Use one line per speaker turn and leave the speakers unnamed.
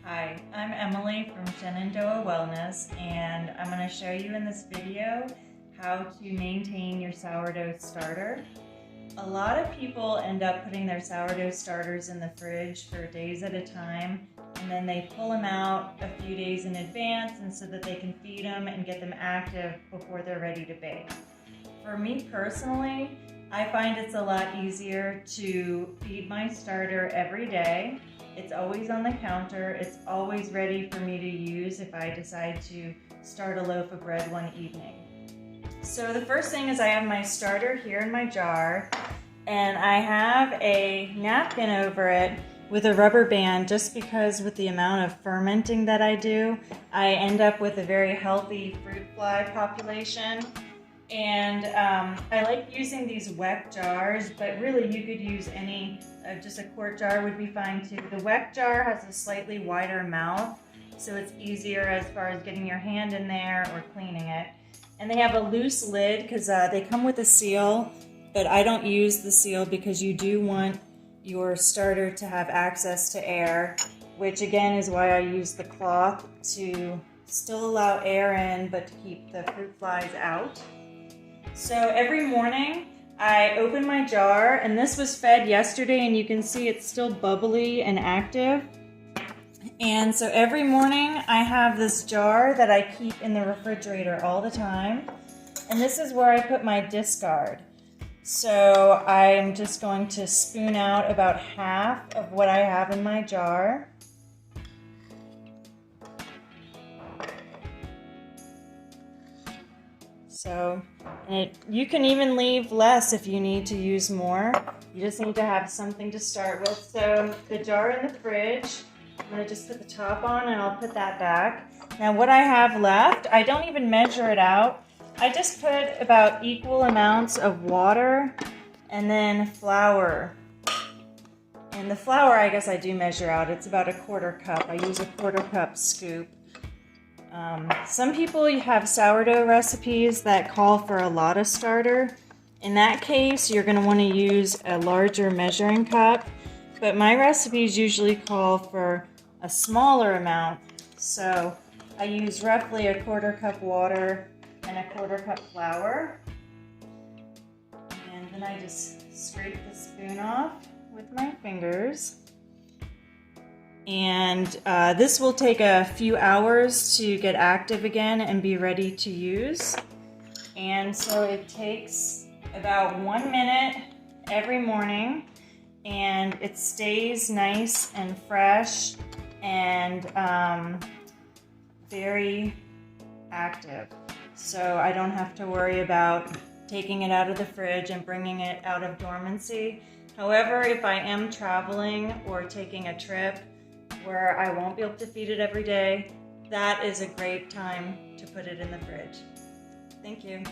Hi, I'm Emily from Shenandoah Wellness, and I'm going to show you in this video how to maintain your sourdough starter. A lot of people end up putting their sourdough starters in the fridge for days at a time, and then they pull them out a few days in advance and so that they can feed them and get them active before they're ready to bake. For me personally, I find it's a lot easier to feed my starter every day. It's always on the counter. It's always ready for me to use if I decide to start a loaf of bread one evening. So the first thing is I have my starter here in my jar, and I have a napkin over it with a rubber band just because with the amount of fermenting that I do, I end up with a very healthy fruit fly population. And I like using these Weck jars, but really you could use any, just a quart jar would be fine too. The Weck jar has a slightly wider mouth, so it's easier as far as getting your hand in there or cleaning it. And they have a loose lid because they come with a seal, but I don't use the seal because you do want your starter to have access to air, which again is why I use the cloth to still allow air in, but to keep the fruit flies out. So every morning I open my jar, and this was fed yesterday, and you can see it's still bubbly and active. And so every morning I have this jar that I keep in the refrigerator all the time, and this is where I put my discard. So I'm just going to spoon out about half of what I have in my jar. So, you can even leave less if you need to use more. You just need to have something to start with. So the jar in the fridge, I'm going to just put the top on and I'll put that back. Now what I have left, I don't even measure it out. I just put about equal amounts of water and then flour. And the flour, I guess I do measure out. It's about a quarter cup. I use a quarter cup scoop. Some people have sourdough recipes that call for a lot of starter. In that case, you're going to want to use a larger measuring cup, but my recipes usually call for a smaller amount. So I use roughly a quarter cup water and a quarter cup flour. And then I just scrape the spoon off with my fingers. And this will take a few hours to get active again and be ready to use. And so it takes about 1 minute every morning, and it stays nice and fresh and very active. So I don't have to worry about taking it out of the fridge and bringing it out of dormancy. However, if I am traveling or taking a trip where I won't be able to feed it every day, that is a great time to put it in the fridge. Thank you.